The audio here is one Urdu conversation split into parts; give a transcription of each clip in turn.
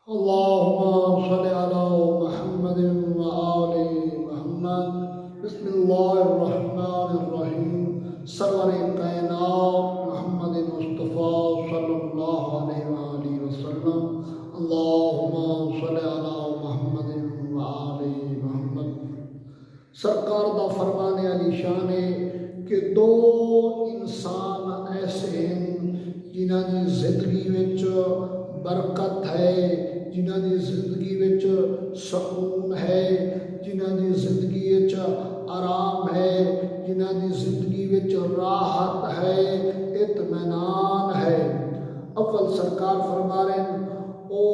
اللهم صل على محمد وآل محمد. بسم اللہ الرحمن الرحیم. سرور کائنات محمد مصطفیٰ صلی اللہ علیہ وآلہ وسلم. اللہم صل علی محمد وآل محمد. سرکار دا فرمان علی شان ہے کہ دو انسان ایسے ہیں جنہاں دی زندگی وچ برکت ہے، جنہاں دی زندگی وچ سکون ہے، جنہاں دی زندگی وچ آرام ہے، جنہاں دی زندگی وچ راحت ہے، اطمینان ہے. اول سرکار فرما رہے ہیں او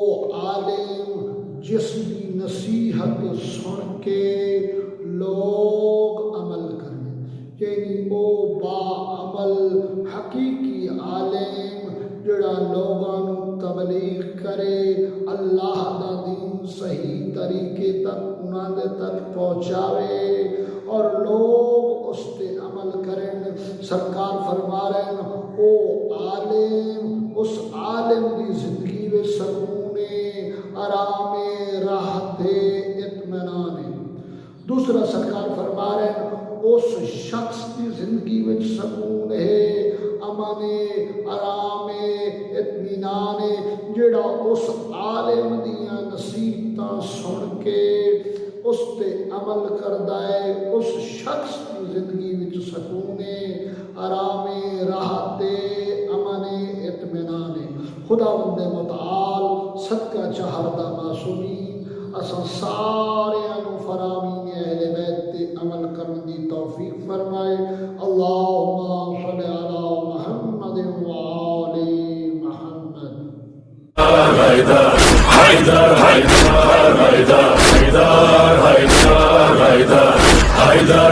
عالم جس کی نصیحت سن کے لوگ عمل کریں، یعنی او با عمل حقیقی عالم جڑا لوگاں نوں تبلیغ کرے، اللہ دا دین صحیح طریقے تک انہاں دے تک پہنچاوے اور لوگ اس تے عمل کریں. سرکار فرما رہے ہیں او عالم، اس عالم دی زندگی میں سکون آرام راحت اطمینان ہے. دوسرا سرکار فرما رہے ہیں اس شخص کی زندگی میں سکون ہے، امن آرام اطمینان ہے جڑا اس عالم دیاں نصیحتاں سن کے اس تے عمل کردا ہے. اس شخص کی زندگی میں سکون آرام راحت امن اطمینان ہے. خداوند متعال صدقہ چہردہ معصومین اساں ساریاں نوں فرامین اہل بیت تے عمل کرن دی توفیق فرمائے. اللہم صل علی محمد وآل محمد. حیدر حیدر حیدر حیدر حیدر حیدر حیدر